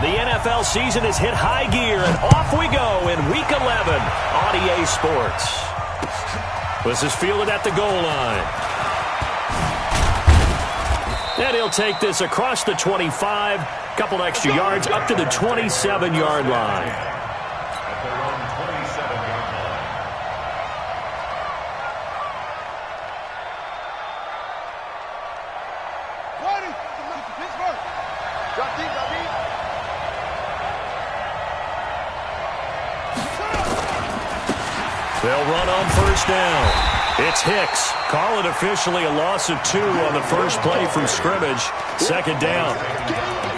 The NFL season has hit high gear, and off we go in Week 11 on EA Sports. This is fielded at the goal line. And he'll take this across the 25, couple extra yards up to the 27-yard line. They'll run on first down. It's Hicks. Call it officially a loss of 2 on the first play from scrimmage. Second down.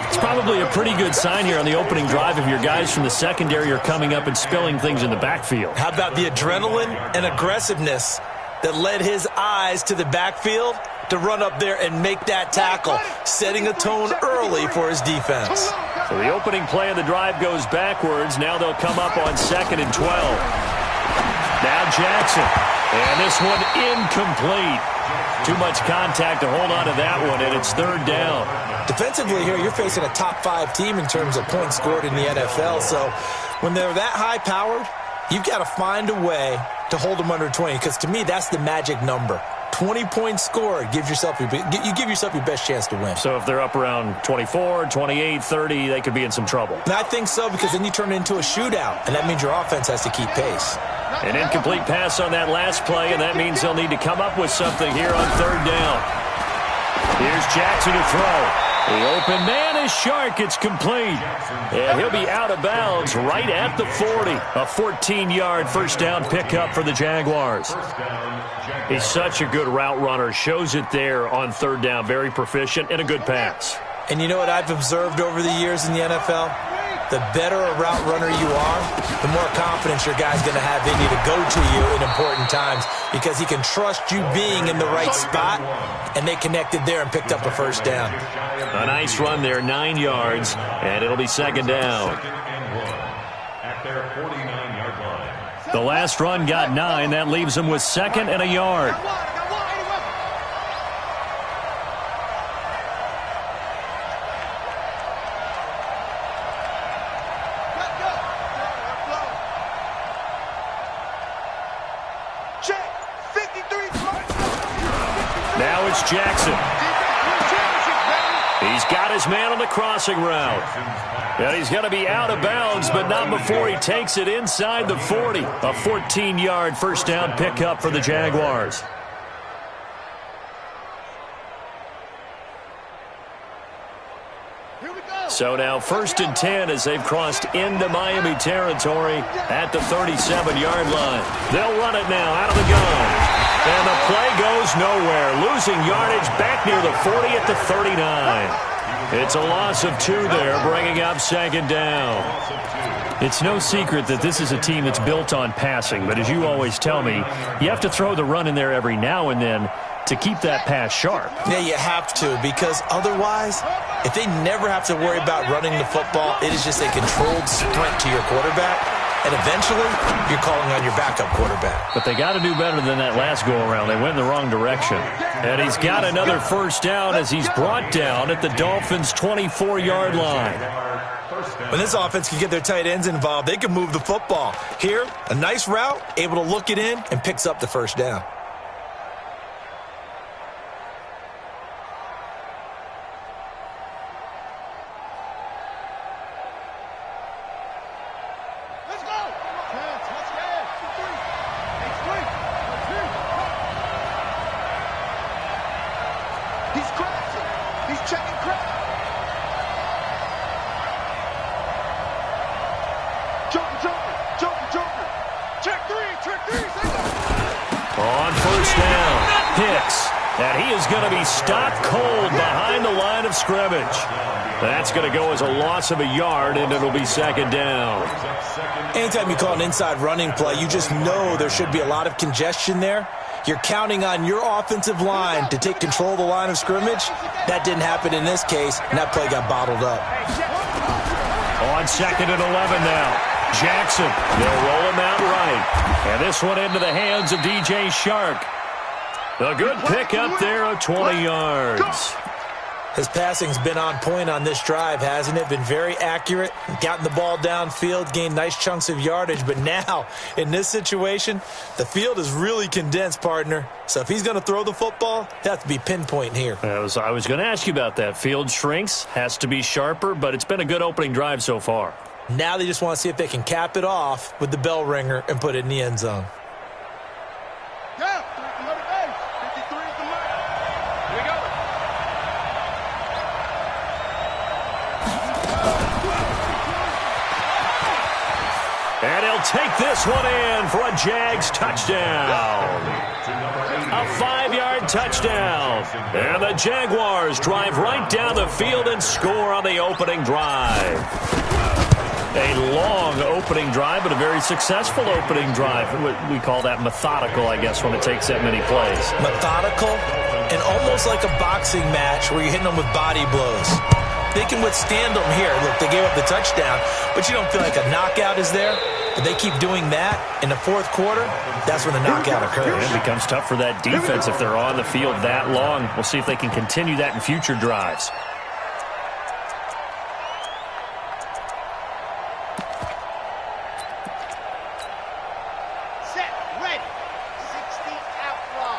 It's probably a pretty good sign here on the opening drive if your guys from the secondary are coming up and spilling things in the backfield. How about the adrenaline and aggressiveness that led his eyes to the backfield to run up there and make that tackle, setting a tone early for his defense. So the opening play of the drive goes backwards. Now they'll come up on 2nd and 12. Now Jackson, and this one incomplete. Too much contact to hold on to that one, and it's 3rd down. Defensively here, you're facing a top-5 team in terms of points scored in the NFL, so when they're that high-powered, you've got to find a way to hold them under 20, because to me, that's the magic number. 20 points scored, you give yourself your best chance to win. So if they're up around 24, 28, 30, they could be in some trouble. And I think so, because then you turn it into a shootout, and that means your offense has to keep pace. An incomplete pass on that last play, and that means they'll need to come up with something here on 3rd down. Here's Jackson to throw. The open man is Shark. It's complete. And he'll be out of bounds right at the 40. A 14-yard first down pickup for the Jaguars. He's such a good route runner. Shows it there on 3rd down. Very proficient and a good pass. And you know what I've observed over the years in the NFL? The better a route runner you are, the more confidence your guy's going to have in you to go to you in important times, because he can trust you being in the right spot, and they connected there and picked up a first down. A nice run there, 9 yards, and it'll be 2nd down. The last run got 9. That leaves him with 2nd and a yard. Now it's Jackson. He's got his man on the crossing route. And he's going to be out of bounds, but not before he takes it inside the 40. A 14-yard first down pickup for the Jaguars. So now 1st and 10 as they've crossed into Miami territory at the 37-yard line. They'll run it now out of the gun. And the play goes nowhere. Losing yardage back near the 40 at the 39. It's a loss of 2 there, bringing up 2nd down. It's no secret that this is a team that's built on passing, but as you always tell me, you have to throw the run in there every now and then to keep that pass sharp. Yeah, you have to, because otherwise, if they never have to worry about running the football, it is just a controlled sprint to your quarterback, and eventually, you're calling on your backup quarterback. But they got to do better than that last go-around. They went in the wrong direction. And he's got another first down as he's brought down at the Dolphins' 24-yard line. When this offense can get their tight ends involved, they can move the football. Here, a nice route, able to look it in, and picks up the first down. On first down, Hicks. And he is going to be stopped cold behind the line of scrimmage. That's going to go as a loss of a yard, and it'll be 2nd down. Anytime you call an inside running play, you just know there should be a lot of congestion there. You're counting on your offensive line to take control of the line of scrimmage. That didn't happen in this case, and that play got bottled up. On 2nd and 11 now. Jackson, they'll roll him out right. And this one into the hands of DJ Shark. A good pickup there of 20 yards. His passing's been on point on this drive, hasn't it? Been very accurate, gotten the ball downfield, gained nice chunks of yardage. But now, in this situation, the field is really condensed, partner. So if he's going to throw the football, it has to be pinpoint here. I was going to ask you about that. Field shrinks, has to be sharper, but it's been a good opening drive so far. Now they just want to see if they can cap it off with the bell ringer and put it in the end zone. And he'll take this one in for a Jags touchdown. A 5-yard touchdown. And the Jaguars drive right down the field and score on the opening drive. A long opening drive, but a very successful opening drive. We call that methodical, I guess, when it takes that many plays. Methodical and almost like a boxing match where you're hitting them with body blows. They can withstand them here. Look, they gave up the touchdown, but you don't feel like a knockout is there. But they keep doing that in the fourth quarter, that's when the knockout occurs. It becomes tough for that defense if they're on the field that long. We'll see if they can continue that in future drives. Set, ready, 60 out loud.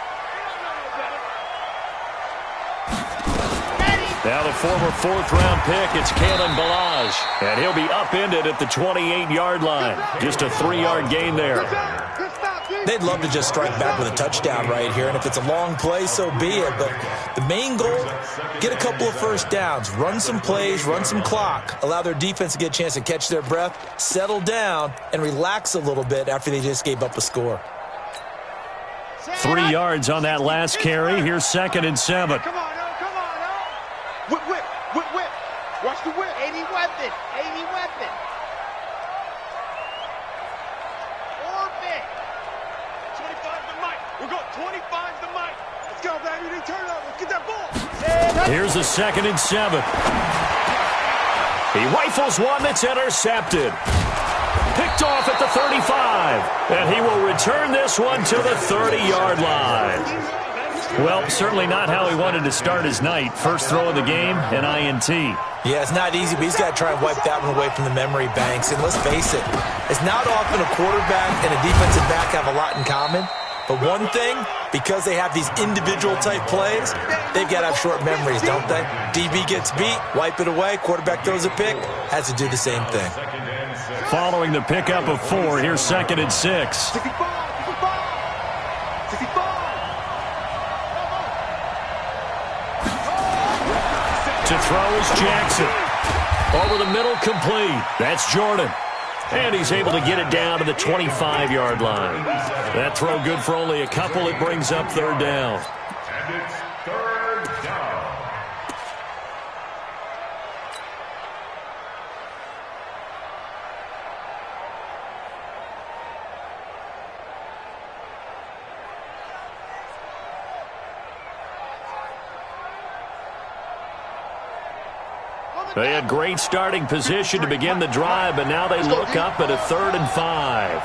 Now the former fourth-round pick, it's Kalen Ballage. And he'll be upended at the 28-yard line. Just a 3-yard gain there. They'd love to just strike back with a touchdown right here, and if it's a long play, so be it. But the main goal, get a couple of first downs, run some plays, run some clock, allow their defense to get a chance to catch their breath, settle down, and relax a little bit after they just gave up a score. 3 yards on that last carry. Here's 2nd and 7. Come on, Whip, whip, whip, whip. Watch the whip. 80 weapon, 80 weapon. Orbit. 25 to Mike. We're going 25 to Mike. Let's go, baby. They turn up. Let's get that ball. Here's a 2nd and 7. He rifles one that's intercepted. Picked off at the 35. And he will return this one to the 30-yard line. Well, certainly not how he wanted to start his night. First throw of the game, an INT. Yeah, it's not easy, but he's got to try and wipe that one away from the memory banks. And let's face it, it's not often a quarterback and a defensive back have a lot in common. But one thing, because they have these individual type plays, they've got to have short memories, don't they? DB gets beat, wipe it away, quarterback throws a pick, has to do the same thing. Following the pickup of 4, here's 2nd and 6. To throw is Jackson. Over the middle, complete. That's Jordan. And he's able to get it down to the 25-yard line. That throw good for only a couple. It brings up 3rd down. And it's 3rd down. They had great starting position to begin the drive, but now they look up at a 3rd and 5.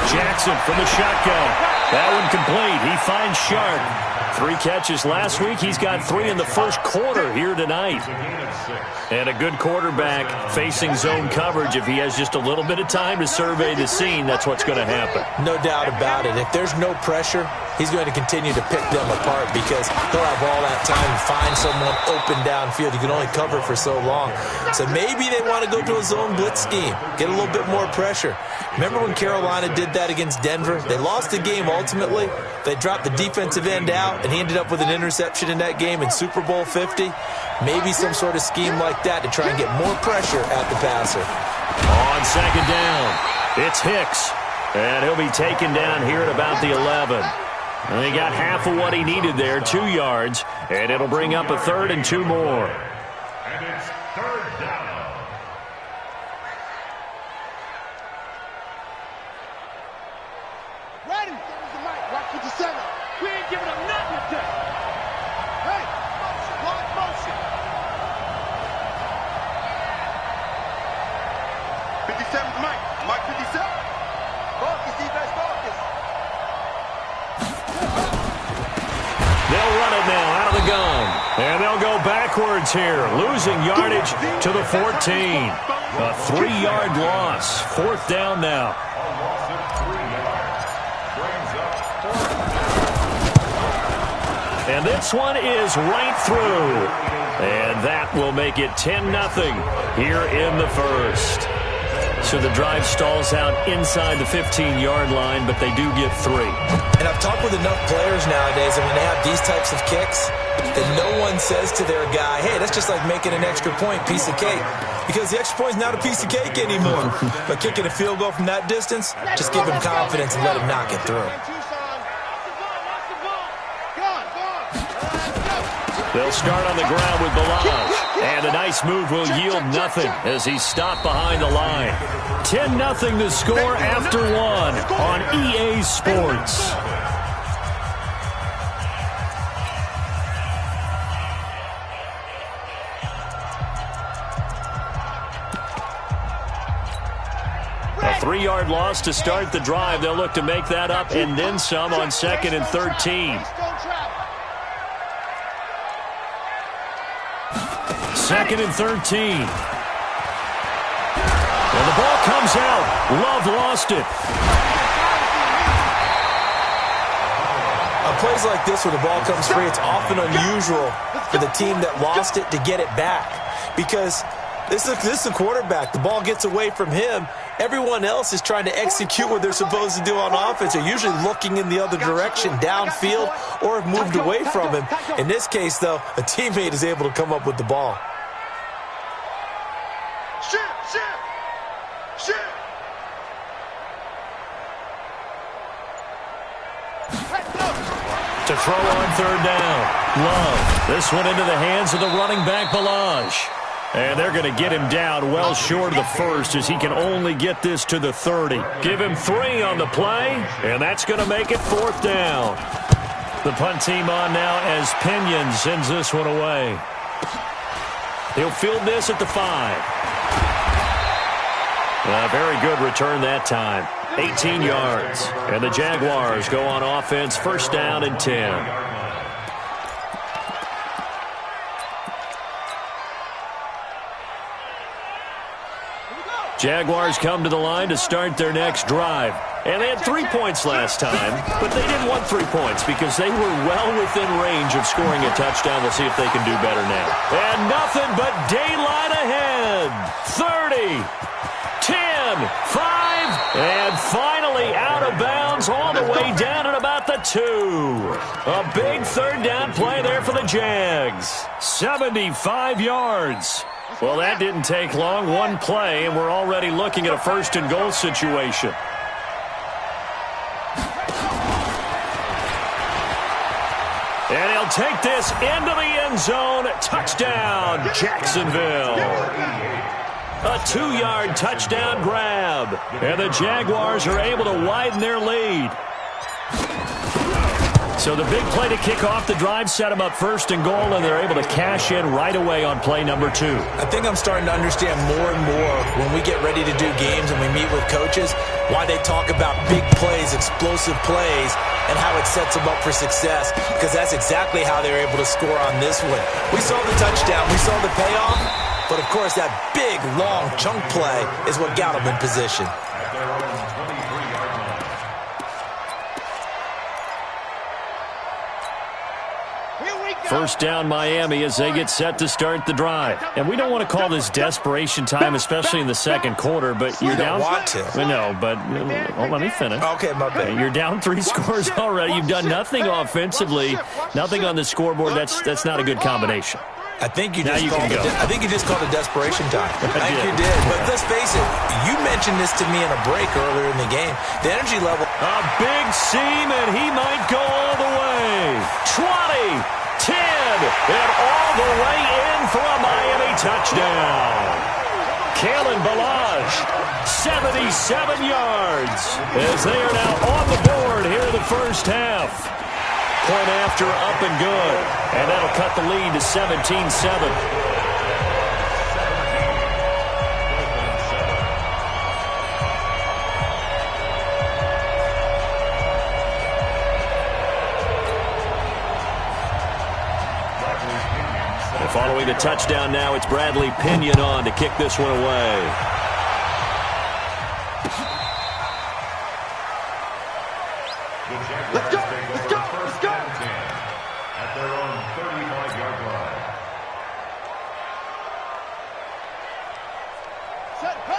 Jackson from the shotgun. That one complete. He finds Sharp. 3 catches last week. He's got 3 in the first quarter here tonight. And a good quarterback facing zone coverage. If he has just a little bit of time to survey the scene, that's what's going to happen. No doubt about it. If there's no pressure, he's going to continue to pick them apart because he'll have all that time to find someone open downfield. You can only cover for so long. So maybe they want to go to a zone blitz scheme, get a little bit more pressure. Remember when Carolina did that against Denver? They lost the game ultimately. They dropped the defensive end out, and he ended up with an interception in that game in Super Bowl 50. Maybe some sort of scheme like that to try and get more pressure at the passer. On 2nd down, it's Hicks. And he'll be taken down here at about the 11. And he got half of what he needed there, 2 yards. And it'll bring up a 3rd and 2 more. And it's 3rd down. Ready. Watch with the center. We ain't giving up nothing today. Hey, motion, line motion. 57 to Mike. Mike 57. Focus, defense, focus. They'll run it now out of the gun. And they'll go backwards here, losing yardage to the 14. A 3-yard loss. 4th down now. And this one is right through. And that will make it 10-0 here in the first. So the drive stalls out inside the 15-yard line, but they do get 3. And I've talked with enough players nowadays, and when they have these types of kicks, that no one says to their guy, hey, that's just like making an extra point, piece of cake. Because the extra point is not a piece of cake anymore. But kicking a field goal from that distance, just give him confidence and let him knock it through. They'll start on the ground with Balaj. And a nice move will yield nothing as he's stopped behind the line. 10-0 the score after 1 on EA Sports. A 3-yard loss to start the drive. They'll look to make that up and then some on 2nd and 13. 2nd and 13. And the ball comes out. Love lost it. On plays like this where the ball comes free, it's often unusual for the team that lost it to get it back. Because this is a quarterback. The ball gets away from him. Everyone else is trying to execute what they're supposed to do on offense. They're usually looking in the other direction, downfield, or have moved away from him. In this case, though, a teammate is able to come up with the ball. To throw on 3rd down. Love. This one into the hands of the running back, Balaj. And they're going to get him down well short of the first as he can only get this to the 30. Give him 3 on the play, and that's going to make it 4th down. The punt team on now as Pinion sends this one away. He'll field this at the 5. A very good return that time. 18 yards. And the Jaguars go on offense, 1st down and 10. Jaguars come to the line to start their next drive. And they had 3 points last time, but they didn't want 3 points because they were well within range of scoring a touchdown. We'll see if they can do better now. And nothing but daylight ahead. 30, 10, 5, and finally out of bounds all the way down at about the 2. A big 3rd down play there for the Jags. 75 yards. Well, that didn't take long. 1 play, and we're already looking at a 1st and goal situation. And he'll take this into the end zone. Touchdown, Jacksonville. A 2-yard touchdown grab. And the Jaguars are able to widen their lead. So the big play to kick off the drive set them up 1st and goal, and they're able to cash in right away on play number 2. I think I'm starting to understand more and more when we get ready to do games and we meet with coaches why they talk about big plays, explosive plays, and how it sets them up for success, because that's exactly how they're able to score on this one. We saw the touchdown. We saw the payoff. But, of course, that big, long chunk play is what got them in position. First down Miami as they get set to start the drive. And we don't want to call this desperation time, especially in the 2nd quarter, but you're down. Want to. No, but let me finish. Okay, my bad. You're down 3 scores already. You've done nothing offensively, nothing on the scoreboard. That's not a good combination. I think you now just you called can go. I think you just called it desperation time. I think you did. But let's face it, you mentioned this to me in a break earlier in the game. The energy level. A big seam, and he might go all the way. 20, 10, and all the way in for a Miami touchdown. Kalen Balaj, 77 yards, as they are now on the board here in the first half. Point after, up and good. And that'll cut the lead to 17-7. the touchdown now. It's Bradley Pinion on to kick this one away. Let's go, let's go, let's go. At their own 35-yard line.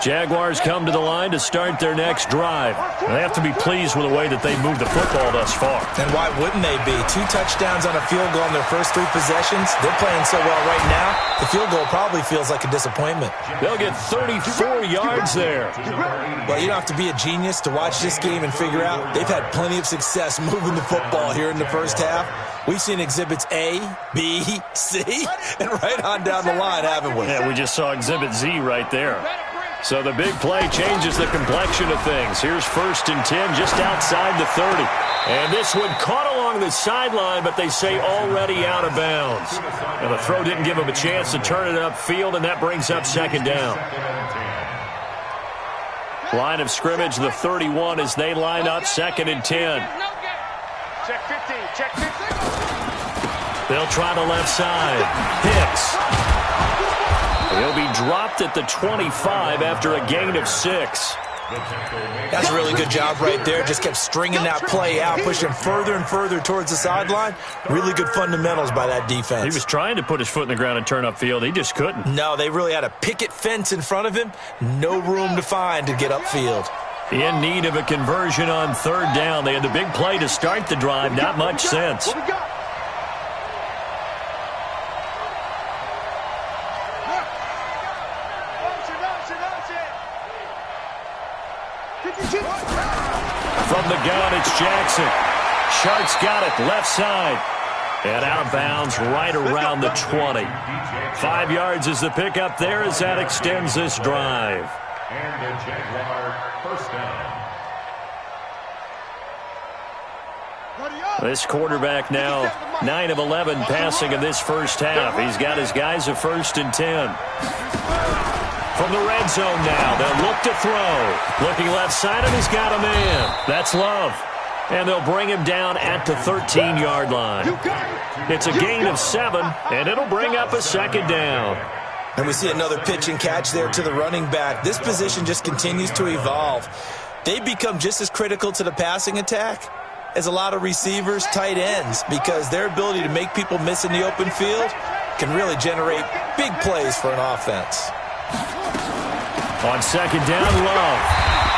Jaguars come to the line to start their next drive. They have to be pleased with the way that they moved the football thus far. And why wouldn't they be? 2 touchdowns on a field goal in their first 3 possessions. They're playing so well right now, the field goal probably feels like a disappointment. They'll get 34 yards there. Well, you don't have to be a genius to watch this game and figure out they've had plenty of success moving the football here in the first half. We've seen exhibits A, B, C, and right on down the line, haven't we? Yeah, we just saw exhibit Z right there. So the big play changes the complexion of things. Here's 1st and 10 just outside the 30. And this one caught along the sideline, but they say already out of bounds. And the throw didn't give him a chance to turn it upfield, and that brings up 2nd down. Line of scrimmage, the 31 as they line up 2nd and 10. Check 15, check 15. They'll try the left side. Hicks. He'll be dropped at the 25 after a gain of 6. That's a really good job right there. Just kept stringing that play out, pushing further and further towards the sideline. Really good fundamentals by that defense. He was trying to put his foot in the ground and turn upfield. He just couldn't. No, they really had a picket fence in front of him. No room to find to get upfield. In need of a conversion on 3rd down. They had the big play to start the drive. Not much sense. What we got? From the gun, it's Jackson. Sharks got it, left side. And out of bounds right around the 20. 5 yards is the pickup there as that extends this drive. And the Jaguar 1st down. This quarterback now 9 of 11 passing in this first half. He's got his guys a 1st and 10. From the red zone now, they'll look to throw. Looking left side, and he's got a man. That's Love. And they'll bring him down at the 13-yard line. It's a gain of 7, and it'll bring up a 2nd down. And we see another pitch and catch there to the running back. This position just continues to evolve. They become just as critical to the passing attack as a lot of receivers, tight ends, because their ability to make people miss in the open field can really generate big plays for an offense. On 2nd down, Love.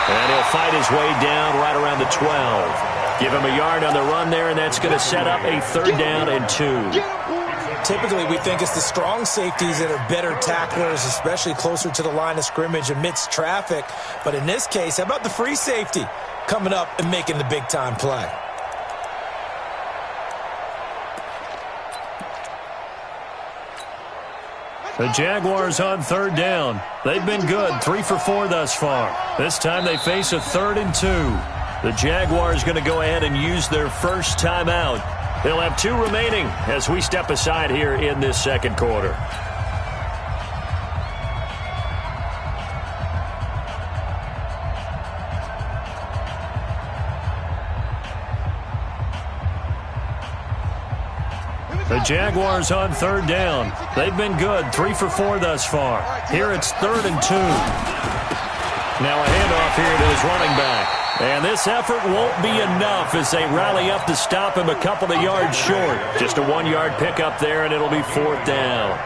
And he'll fight his way down right around the 12. Give him a yard on the run there, and that's going to set up a 3rd down and 2. Typically, we think it's the strong safeties that are better tacklers, especially closer to the line of scrimmage amidst traffic. But in this case, how about the free safety coming up and making the big-time play? The Jaguars on 3rd down. They've been good, 3 for 4 thus far. This time they face a 3rd and 2. The Jaguars going to go ahead and use their first timeout. They'll have 2 remaining as we step aside here in this 2nd quarter. The Jaguars on 3rd down. They've been good, 3 for 4 thus far. Here it's 3rd and 2. Now a handoff here to his running back. And this effort won't be enough as they rally up to stop him a couple of yards short. Just a 1-yard pickup there, and it'll be 4th down.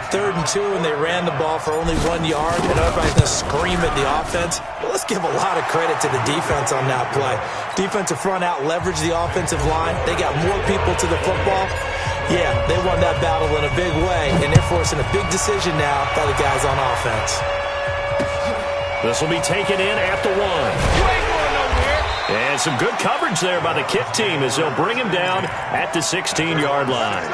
3rd and 2, and they ran the ball for only 1 yard, and everybody's going to scream at the offense. Well, let's give a lot of credit to the defense on that play. Defensive front out leveraged the offensive line. They got more people to the football. Yeah, they won that battle in a big way, and they're forcing a big decision now by the guys on offense. This will be taken in at the 1. And some good coverage there by the kick team as they'll bring him down at the 16-yard line.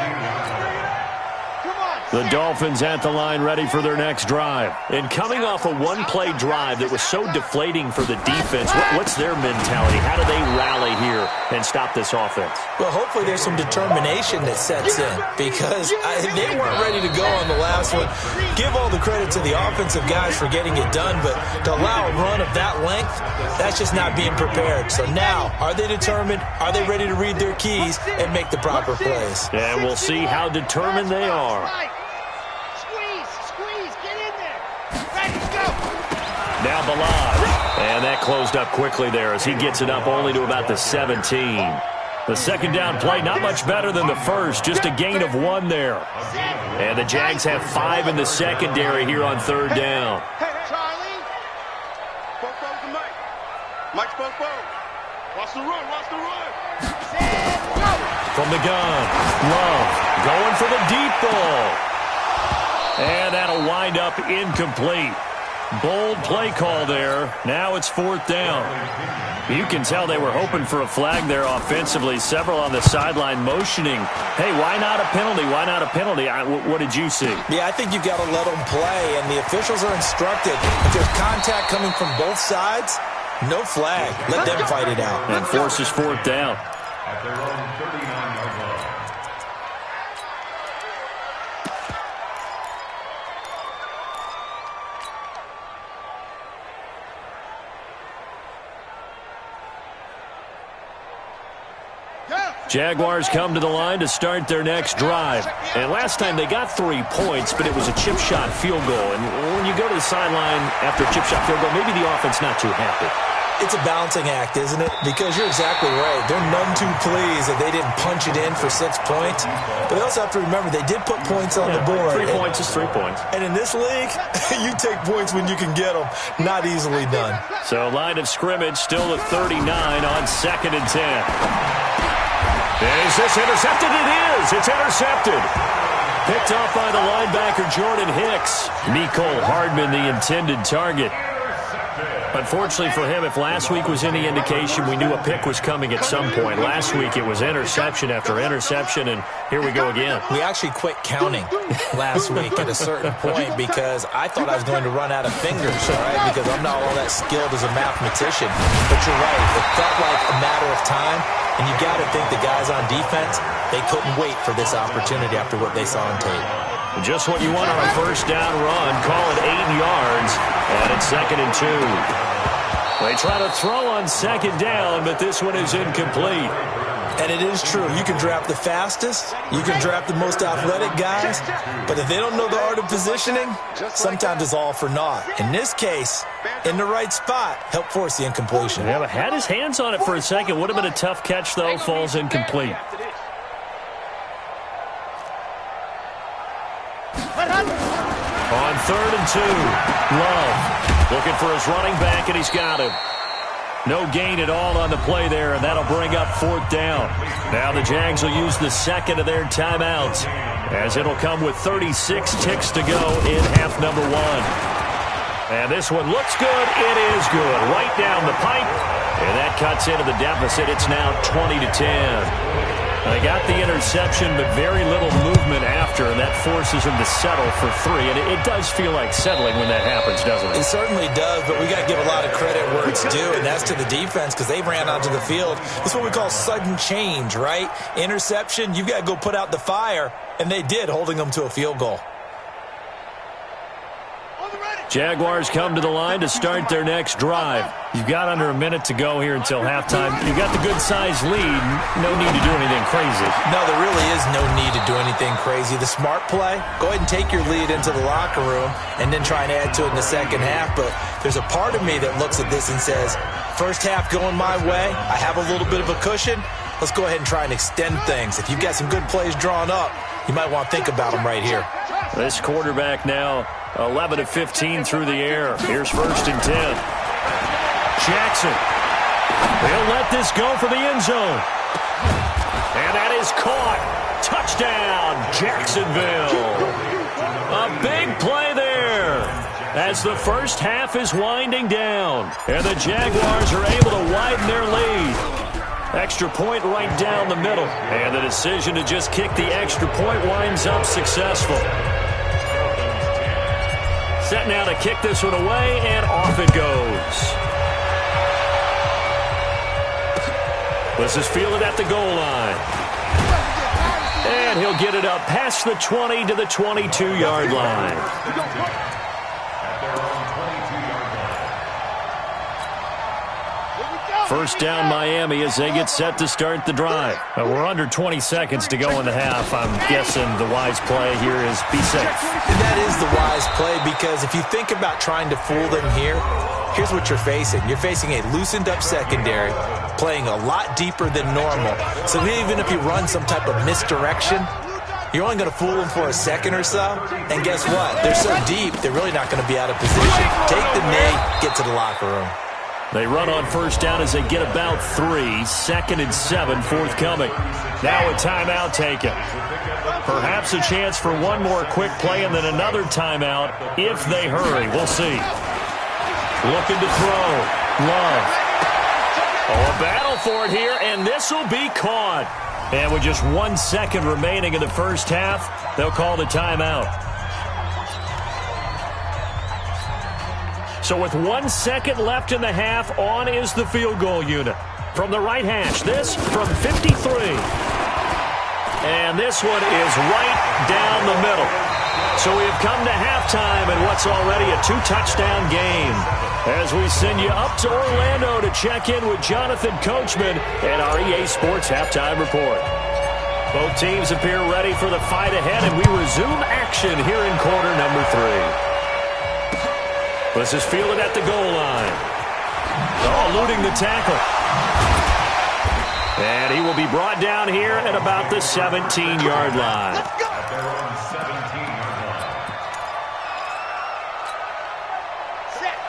The Dolphins at the line ready for their next drive. And coming off a 1-play drive that was so deflating for the defense, what's their mentality? How do they rally here and stop this offense? Well, hopefully there's some determination that sets in because they weren't ready to go on the last one. Give all the credit to the offensive guys for getting it done, but to allow a run of that length, that's just not being prepared. So now, are they determined? Are they ready to read their keys and make the proper plays? And we'll see how determined they are. Now Balad. And that closed up quickly there as he gets it up only to about the 17. The second down play, not much better than the first, just a gain of 1 there. And the Jags have 5 in the secondary here on third down. Hey, Charlie. Popo's the mic. Mike's Popo. Watch the run, watch the run. From the gun, Love going for the deep ball. And that'll wind up incomplete. Bold play call there. Now it's fourth down. You can tell they were hoping for a flag there offensively. Several on the sideline motioning. Hey, why not a penalty? Why not a penalty? What did you see? Yeah, I think you've got to let them play, and the officials are instructed. If there's contact coming from both sides, no flag. Let them fight it out. And forces fourth down. At their own 39-yard line. Jaguars come to the line to start their next drive. And last time they got 3 points, but it was a chip shot field goal. And when you go to the sideline after a chip shot field goal, maybe the offense not too happy. It's a balancing act, isn't it? Because you're exactly right. They're none too pleased that they didn't punch it in for 6 points. But they also have to remember they did put points on the board. 3 points is 3 points. And in this league, you take points when you can get them. Not easily done. So line of scrimmage still at 39 on 2nd and 10. Is this intercepted? It is. It's intercepted. Picked off by the linebacker, Jordan Hicks. Mecole Hardman, the intended target. Unfortunately for him, if last week was any indication, we knew a pick was coming at some point. Last week it was interception after interception, and here we go again. We actually quit counting last week at a certain point because I thought I was going to run out of fingers, all right, because I'm not all that skilled as a mathematician. But you're right. It felt like a matter of time, and you got to think the guys on defense, they couldn't wait for this opportunity after what they saw on tape. Just what you want on a first down run. Call it 8 yards, and it's 2nd and 2. They try to throw on 2nd down, but this one is incomplete. And it is true. You can draft the fastest. You can draft the most athletic guys. But if they don't know the art of positioning, sometimes it's all for naught. In this case, in the right spot, help force the incompletion. Yeah, but had his hands on it for a second. Would have been a tough catch, though. Falls incomplete. On 3rd and 2, Love looking for his running back, and he's got him. No gain at all on the play there, and that'll bring up 4th down. Now the Jags will use the second of their timeouts, as it'll come with 36 ticks to go in half number 1. And this one looks good. It is good. Right down the pipe, and that cuts into the deficit. It's now 20-10. They got the interception, but very little movement after, and that forces them to settle for 3. And it does feel like settling when that happens, doesn't it? It certainly does, but we got to give a lot of credit where it's due, and that's to the defense because they ran onto the field. It's what we call sudden change, right? Interception, you've got to go put out the fire, and they did, holding them to a field goal. Jaguars come to the line to start their next drive. You've got under a minute to go here until halftime. You've got the good-sized lead. No need to do anything crazy. No, there really is no need to do anything crazy. The smart play, go ahead and take your lead into the locker room and then try and add to it in the second half. But there's a part of me that looks at this and says, first half going my way, I have a little bit of a cushion. Let's go ahead and try and extend things. If you've got some good plays drawn up, you might want to think about them right here. This quarterback now 11 of 15 through the air. Here's 1st and 10. Jackson. They'll let this go for the end zone. And that is caught. Touchdown, Jacksonville. A big play there as the first half is winding down. And the Jaguars are able to widen their lead. Extra point right down the middle. And the decision to just kick the extra point winds up successful. Set now to kick this one away, and off it goes. This is fielded at the goal line. And he'll get it up past the 20 to the 22-yard line. First down Miami as they get set to start the drive. We're under 20 seconds to go in the half. I'm guessing the wise play here is be safe. That is the wise play, because if you think about trying to fool them here, here's what you're facing. You're facing a loosened up secondary, playing a lot deeper than normal. So even if you run some type of misdirection, you're only going to fool them for a second or so. And guess what? They're so deep, they're really not going to be out of position. Take the knee, get to the locker room. They run on first down as they get about 3. 2nd and 7 forthcoming. Now a timeout taken. Perhaps a chance for one more quick play and then another timeout if they hurry. We'll see. Looking to throw. Love. Oh, a battle for it here, and this will be caught. And with just 1 second remaining in the first half, they'll call the timeout. So with 1 second left in the half, on is the field goal unit. From the right hash, this from 53. And this one is right down the middle. So we have come to halftime in what's already a 2-touchdown game. As we send you up to Orlando to check in with Jonathan Coachman and our EA Sports Halftime Report. Both teams appear ready for the fight ahead, and we resume action here in quarter number 3. This is fielded at the goal line. Oh, eluding the tackle. And he will be brought down here at about the 17-yard line.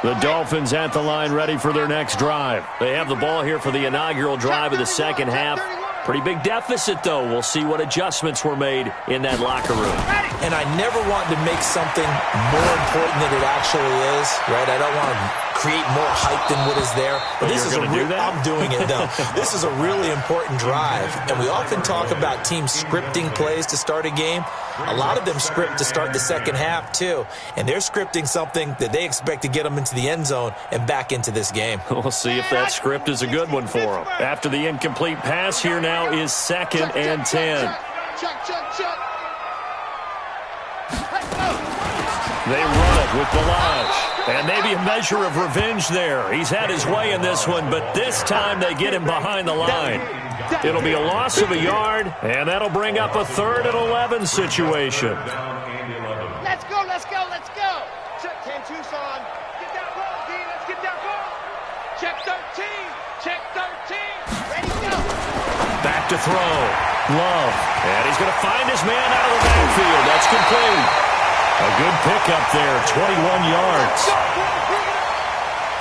The Dolphins at the line ready for their next drive. They have the ball here for the inaugural drive of the second half. Pretty big deficit, though. We'll see what adjustments were made in that locker room. And I never want to make something more important than it actually is, right? I don't want to create more hype than what is there. But this is I'm doing it, though. This is a really important drive. And we often talk about teams scripting plays to start a game. A lot of them script to start the second half, too. And they're scripting something that they expect to get them into the end zone and back into this game. We'll see if that script is a good one for them. After the incomplete pass, here now is 2nd and 10. They run it with Balaj. And maybe a measure of revenge there. He's had his way in this one, but this time they get him behind the line. It'll be a loss of a yard, and that'll bring up a 3rd and 11 situation. Let's go, let's go, let's go. Check 10 Tucson. Get that ball, D. Let's get that ball. Check 13. Check 13. Ready, go. Back to throw. Love. And he's going to find his man out of the backfield. That's complete. A good pickup there, 21 yards.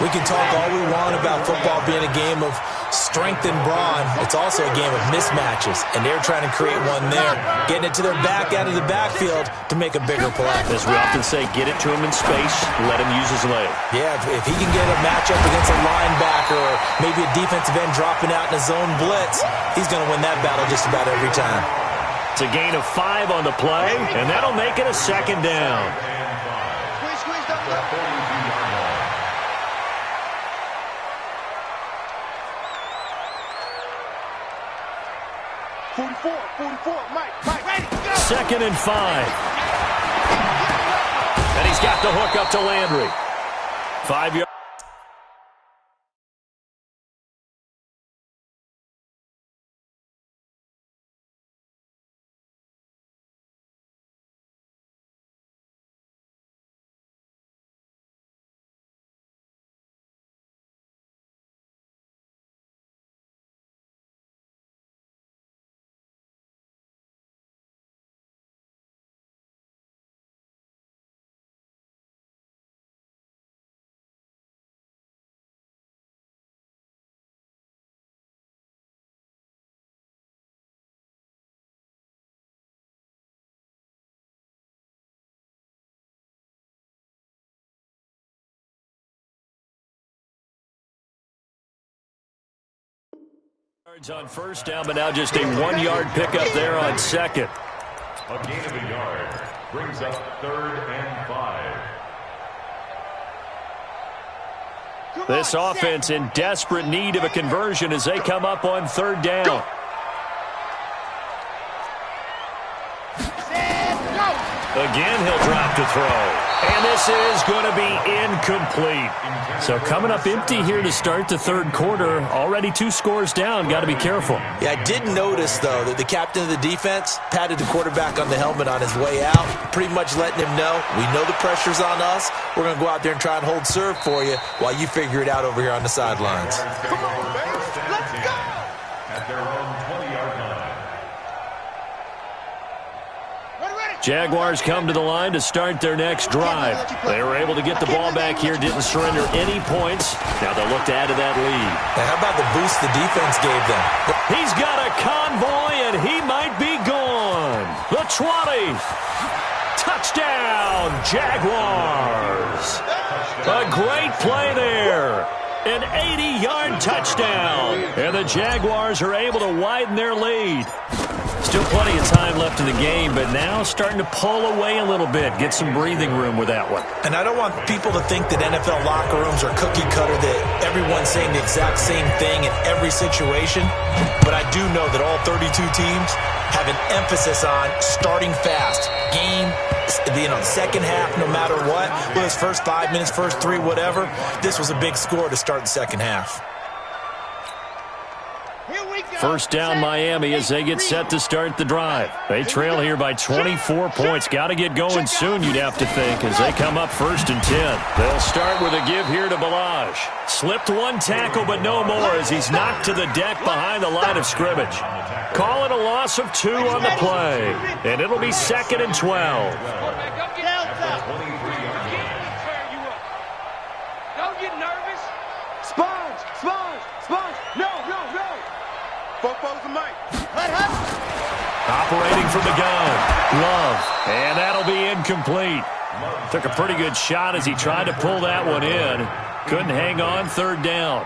We can talk all we want about football being a game of strength and brawn. It's also a game of mismatches, and they're trying to create one there, getting it to their back out of the backfield to make a bigger play. As we often say, get it to him in space, let him use his leg. Yeah, if he can get a matchup against a linebacker or maybe a defensive end dropping out in a zone blitz, he's going to win that battle just about every time. It's a gain of 5 on the play, and that'll make it a 2nd down. Squeeze, don't go. 44, Mike, ready, go. 2nd and 5. And he's got the hook up to Landry. 5 yards. On first down, but now just a 1-yard pickup there on 2nd. A gain of a yard brings up 3rd and 5. This offense in desperate need of a conversion as they come up on 3rd down. Again, he'll drop to throw. And this This is going to be incomplete. So coming up empty here to start the third quarter. Already 2 scores down. Got to be careful. Yeah, I did notice, though, that the captain of the defense patted the quarterback on the helmet on his way out, pretty much letting him know, we know the pressure's on us. We're going to go out there and try and hold serve for you while you figure it out over here on the sidelines. Come on, baby. Let's go. At their own 20-yard line. Jaguars come to the line to start their next drive. They were able to get the ball back here, didn't surrender any points. Now they'll look to add to that lead. Now, how about the boost the defense gave them? He's got a convoy, and he might be gone. The 20. Touchdown, Jaguars. A great play there. An 80-yard touchdown. And the Jaguars are able to widen their lead. Still plenty of time left in the game, but now starting to pull away a little bit. Get some breathing room with that one. And I don't want people to think that NFL locker rooms are cookie cutter, that everyone's saying the exact same thing in every situation. But I do know that all 32 teams have an emphasis on starting fast. Game, second half, no matter what. Whether it's first 5 minutes, first 3, whatever. This was a big score to start the second half. First down Miami as they get set to start the drive. They trail here by 24 points. Got to get going soon, you'd have to think, as they come up 1st and 10. They'll start with a give here to Balaj. Slipped 1 tackle, but no more as he's knocked to the deck behind the line of scrimmage. Call it a loss of 2 on the play, and it'll be 2nd and 12. Don't get nervous. Sponge. No. Fofo's the mic. Operating from the gun. Love. And that'll be incomplete. Took a pretty good shot as he tried to pull that one in. Couldn't hang on, 3rd down.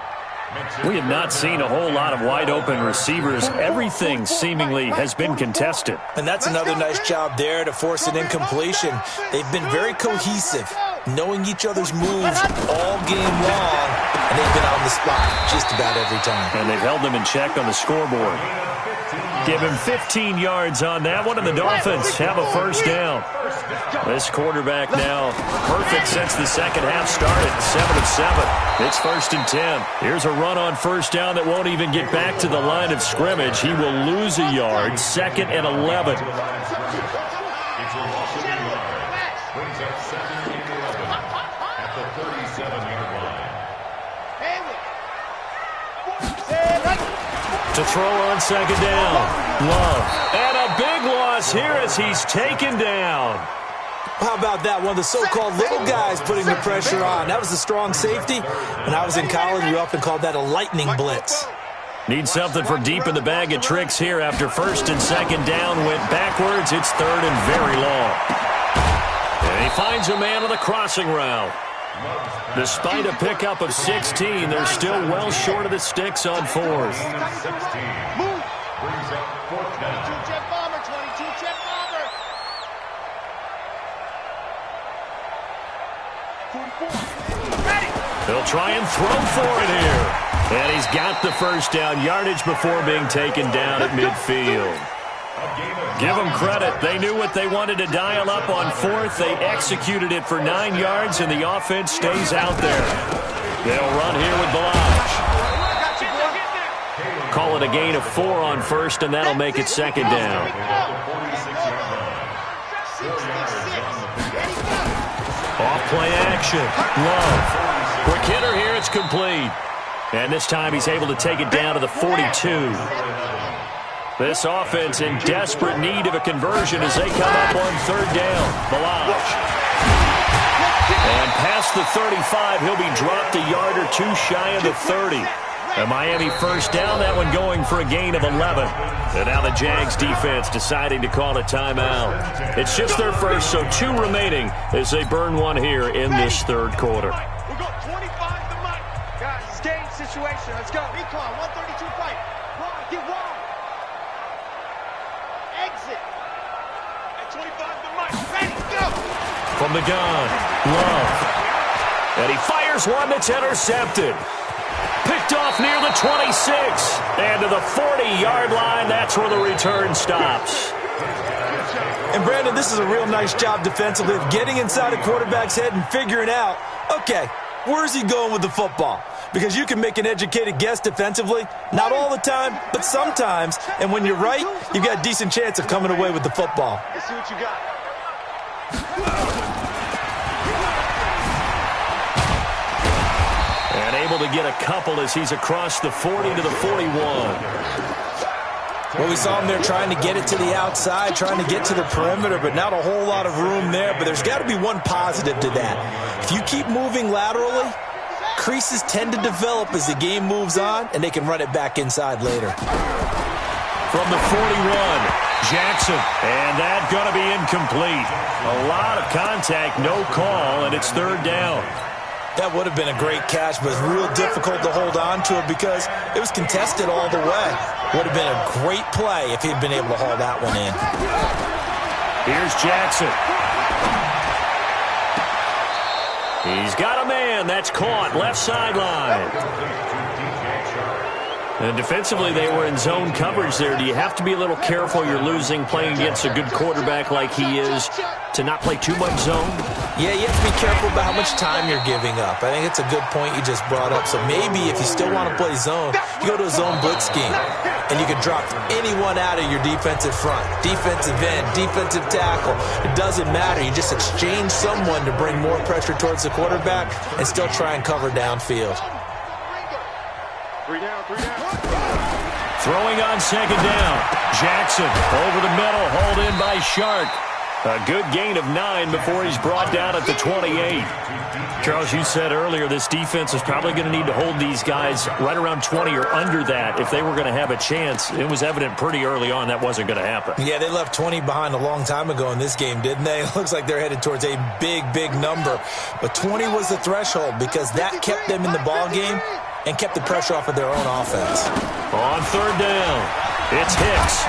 We have not seen a whole lot of wide-open receivers. Everything seemingly has been contested. And that's another nice job there to force an incompletion. They've been very cohesive, knowing each other's moves all game long, and they've been on the spot just about every time. And they've held them in check on the scoreboard. Give him 15 yards on that one, and the Dolphins have a 1st down. This quarterback now perfect since the second half started, 7 of 7. It's 1st and 10. Here's a run on 1st down that won't even get back to the line of scrimmage. He will lose a yard, 2nd and 11. It's a loss of a yard. Brings up 2nd and 11 at the 37-yard line. To throw on 2nd down. Love. And a big loss here as he's taken down. How about that? One of the so-called little guys putting the pressure on. That was the strong safety. When I was in college, we often called that a lightning blitz. Need something for deep in the bag of tricks here after 1st and 2nd down went backwards. It's 3rd and very long. And he finds a man on the crossing route. Despite a pickup of 16, they're still well short of the sticks on 4th. Brings up 4th down. 22-jet bomber, 22-jet bomber. 44. Ready. They'll try and throw for it here. And he's got the 1st down yardage before being taken down at midfield. Give them credit. They knew what they wanted to dial up on 4th. They executed it for 9 yards, and the offense stays out there. They'll run here with Balaj. Call it a gain of 4 on 1st, and that'll make it 2nd down. Off play action. Love. Quick hitter here. It's complete. And this time he's able to take it down to the 42. This offense in desperate need of a conversion as they come up on 3rd down. Balaj. And past the 35, he'll be dropped a yard or 2 shy of the 30. A Miami 1st down, that one going for a gain of 11. And now the Jags defense deciding to call a timeout. It's just their first, so 2 remaining as they burn one here in this 3rd quarter. We'll go 25 to Mike. Guys, it's game situation. Let's go. Recon, 132 fight. Wide, get wide. Exit. At 25 to Mike. Ready, go. From the gun, Love. And he fires one that's intercepted. Picked off near the 26. And to the 40-yard line, that's where the return stops. And, Brandon, this is a real nice job defensively of getting inside a quarterback's head and figuring out, okay, where's he going with the football? Because you can make an educated guess defensively, not all the time, but sometimes. And when you're right, you've got a decent chance of coming away with the football. Let's see what you got. And able to get a couple as he's across the 40 to the 41. Well, we saw him there trying to get it to the outside, trying to get to the perimeter, but not a whole lot of room there. But there's got to be one positive to that. If you keep moving laterally, creases tend to develop as the game moves on, and they can run it back inside later. From the 41, Jackson. And that's going to be incomplete. A lot of contact, no call, and it's third down. That would have been a great catch, but it's real difficult to hold on to it because it was contested all the way. Would have been a great play if he'd been able to haul that one in. Here's Jackson. He's got a man. That's caught. Left sideline. And defensively, they were in zone coverage there. Do you have to be a little careful? You're losing, playing against a good quarterback like he is, to not play too much zone? Yeah, you have to be careful about how much time you're giving up. I think it's a good point you just brought up. So maybe if you still want to play zone, you go to a zone blitz scheme. And you can drop anyone out of your defensive front. Defensive end, defensive tackle. It doesn't matter. You just exchange someone to bring more pressure towards the quarterback and still try and cover downfield. 3 down, 3 down. Throwing on second down. Jackson over the middle, hauled in by Shark. A good gain of 9 before he's brought down at the 28. Charles, you said earlier this defense is probably going to need to hold these guys right around 20 or under that if they were going to have a chance. It was evident pretty early on that wasn't going to happen. Yeah, they left 20 behind a long time ago in this game, didn't they? It looks like they're headed towards a big, big number. But 20 was the threshold because that kept them in the ball game and kept the pressure off of their own offense. On third down, it's Hicks.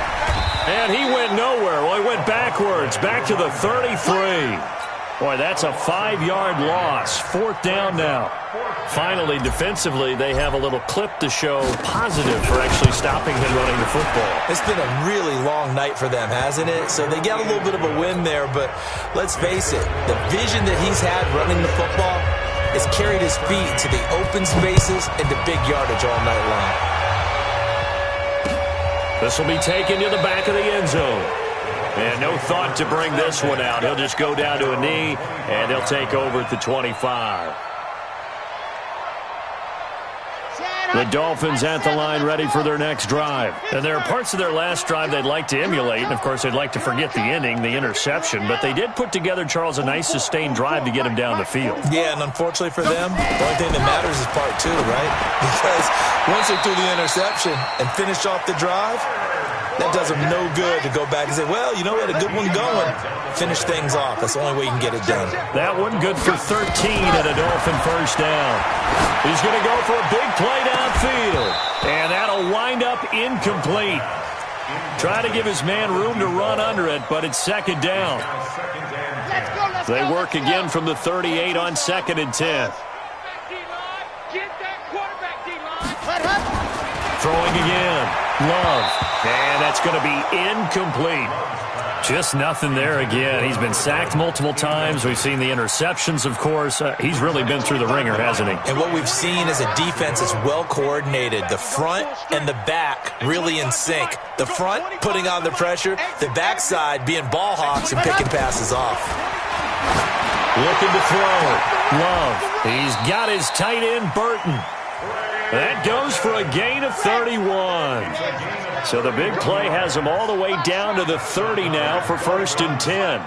And he went nowhere. Well, he went backwards, back to the 33. Boy, that's a 5-yard loss. Fourth down now. Finally, defensively, they have a little clip to show positive for actually stopping him running the football. It's been a really long night for them, hasn't it? So they got a little bit of a win there, but let's face it, the vision that he's had running the football has carried his feet to the open spaces and to big yardage all night long. This will be taken to the back of the end zone. And no thought to bring this one out. He'll just go down to a knee, and he'll take over at the 25. The Dolphins at the line ready for their next drive. And there are parts of their last drive they'd like to emulate. And, of course, they'd like to forget the ending, the interception. But they did put together, Charles, a nice sustained drive to get him down the field. Yeah, and unfortunately for them, the only thing that matters is part 2, right? Because once they threw the interception and finished off the drive, that does them no good to go back and say, well, you know, we had a good one going. Finish things off. That's the only way you can get it done. That one good for 13 and a Dolphin first down. He's going to go for a big play downfield. And that'll wind up incomplete. Try to give his man room to run under it, but it's second down. They work again from the 38 on 2nd and 10. Throwing again. Love. And that's going to be incomplete. Just nothing there again. He's been sacked multiple times. We've seen the interceptions, of course. He's really been through the ringer, hasn't he? And what we've seen is a defense that's well coordinated. The front and the back really in sync. The front putting on the pressure. The backside being ball hawks and picking passes off. Looking to throw. Love. He's got his tight end, Burton. That goes for a gain of 31. So the big play has him all the way down to the 30 now for 1st and 10.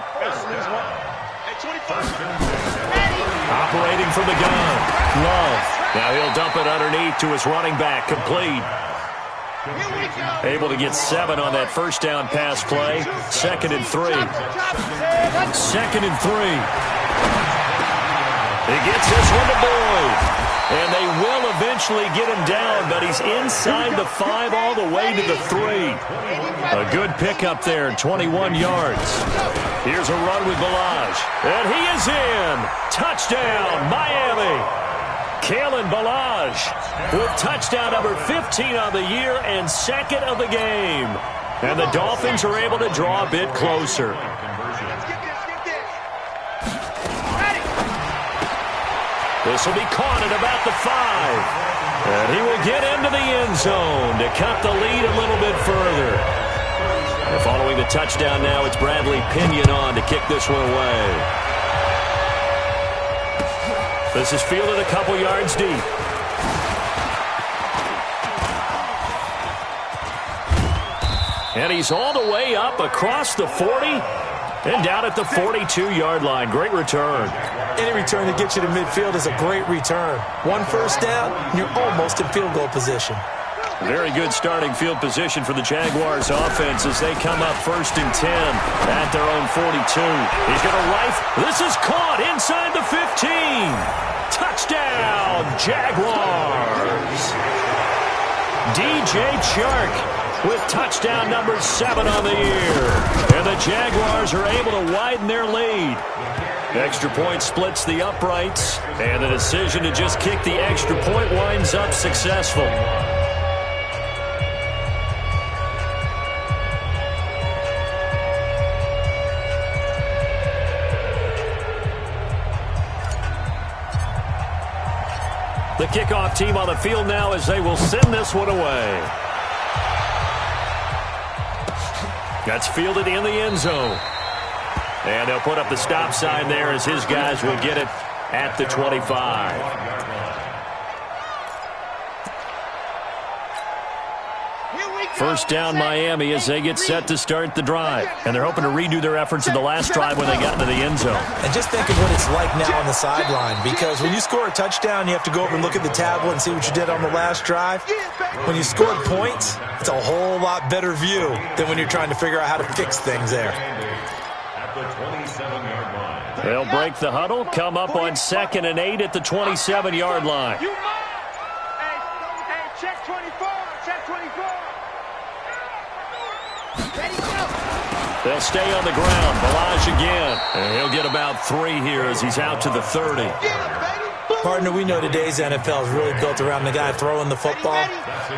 Operating from the gun. Love. Now he'll dump it underneath to his running back. Complete. Able to get 7 on that first down pass play. 2nd and 3. 2nd and 3. He gets this one to Boyd. And they will eventually get him down, but he's inside the 5 all the way to the 3. A good pickup there, 21 yards. Here's a run with Balaj. And he is in. Touchdown, Miami. Kalen Balaj with touchdown number 15 on the year and 2nd of the game. And the Dolphins are able to draw a bit closer. This will be caught at about the 5. And he will get into the end zone to cut the lead a little bit further. And following the touchdown now, it's Bradley Pinion on to kick this one away. This is fielded a couple yards deep. And he's all the way up across the 40 and down at the 42-yard line. Great return. Any return that gets you to midfield is a great return. 1 first down, and you're almost in field goal position. Very good starting field position for the Jaguars offense as they come up 1st and 10 at their own 42. He's going to rife. This is caught inside the 15. Touchdown, Jaguars. DJ Chark with touchdown number 7 on the year. And the Jaguars are able to widen their lead. Extra point splits the uprights, and the decision to just kick the extra point winds up successful. The kickoff team on the field now as they will send this one away. That's fielded in the end zone. And they'll put up the stop sign there as his guys will get it at the 25. First down Miami as they get set to start the drive. And they're hoping to redo their efforts in the last drive when they got into the end zone. And just think of what it's like now on the sideline, because when you score a touchdown, you have to go over and look at the tablet and see what you did on the last drive. When you scored points, it's a whole lot better view than when you're trying to figure out how to fix things there. They'll break the huddle, come up on 2nd and 8 at the 27-yard line. Hey, check 24, check 24. They'll stay on the ground. Balaj again. And he'll get about 3 here as he's out to the 30. Partner, we know today's NFL is really built around the guy throwing the football.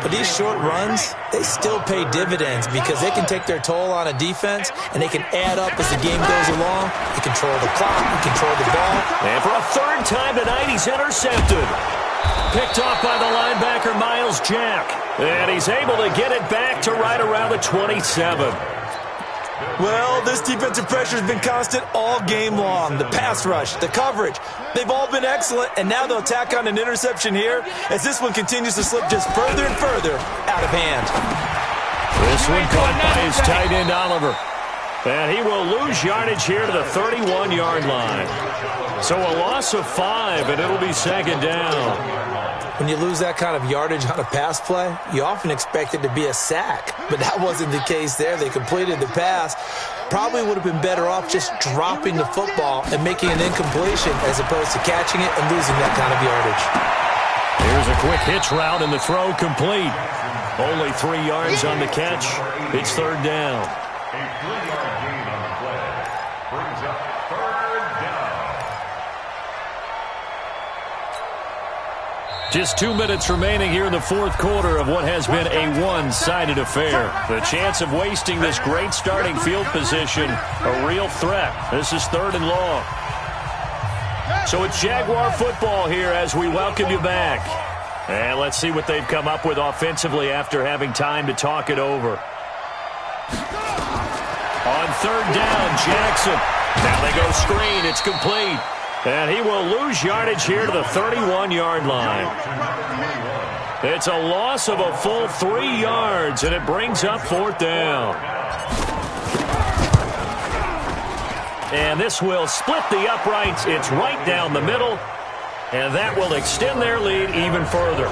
But these short runs, they still pay dividends because they can take their toll on a defense and they can add up as the game goes along. They control the clock, they control the ball. And for a 3rd time tonight, he's intercepted. Picked off by the linebacker, Miles Jack. And he's able to get it back to right around the 27. Well, this defensive pressure has been constant all game long. The pass rush, the coverage, they've all been excellent, and now they'll tack on an interception here as this one continues to slip just further and further out of hand. This one caught by his tight end, Oliver. And he will lose yardage here to the 31-yard line. So a loss of 5, and it'll be 2nd down. When you lose that kind of yardage on a pass play, you often expect it to be a sack. But that wasn't the case there. They completed the pass. Probably would have been better off just dropping the football and making an incompletion as opposed to catching it and losing that kind of yardage. Here's a quick hitch route and the throw complete. Only 3 yards on the catch. It's 3rd down. A 3-yard gain on the play brings up 3rd down. Just 2 minutes remaining here in the 4th quarter of what has been a one-sided affair. The chance of wasting this great starting field position, a real threat. This is 3rd and long. So it's Jaguar football here as we welcome you back. And let's see what they've come up with offensively after having time to talk it over. On 3rd down, Jackson. Now they go screen. It's complete. And he will lose yardage here to the 31-yard line. It's a loss of a full 3 yards, and it brings up 4th down. And this will split the uprights. It's right down the middle, and that will extend their lead even further.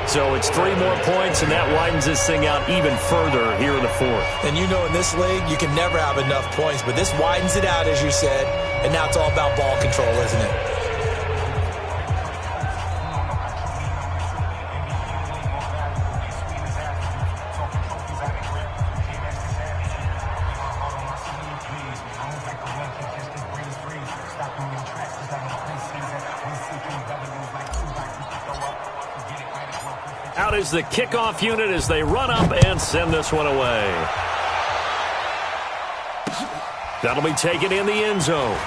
So it's 3 more points, and that widens this thing out even further here in the 4th. And you know in this league, you can never have enough points, but this widens it out, as you said, and now it's all about ball control, isn't it? Out is the kickoff unit as they run up and send this one away. That'll be taken in the end zone.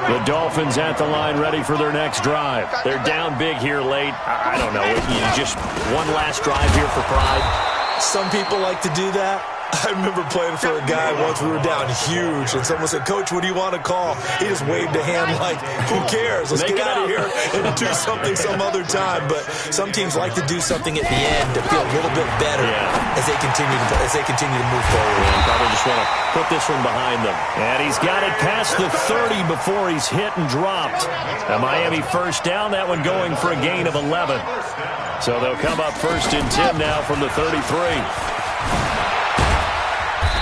The Dolphins at the line ready for their next drive. They're down big here late. I don't know. Just one last drive here for pride. Some people like to do that. I remember playing for a guy once. We were down huge, and someone said, "Coach, what do you want to call?" He just waved a hand like, "Who cares? Let's get out of here and do something some other time." But some teams like to do something at the end to feel a little bit better as they continue to move forward. Yeah, probably just want to put this one behind them. And he's got it past the 30 before he's hit and dropped. A Miami first down. That one going for a gain of 11. So they'll come up 1st and 10 now from the 33.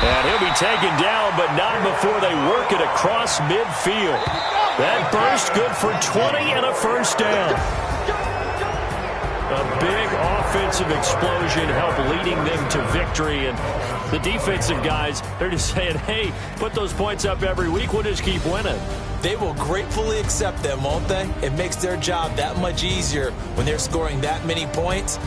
And he'll be taken down, but not before they work it across midfield. That burst good for 20 and a first down. A big offensive explosion helped leading them to victory. And the defensive guys, they're just saying, hey, put those points up every week. We'll just keep winning. They will gratefully accept them, won't they? It makes their job that much easier when they're scoring that many points.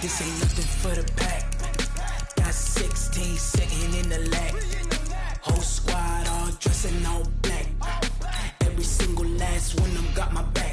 This ain't nothing for the pack. Got 16 sitting in the lag. Whole squad all dressing all black. Every single last one of them got my back.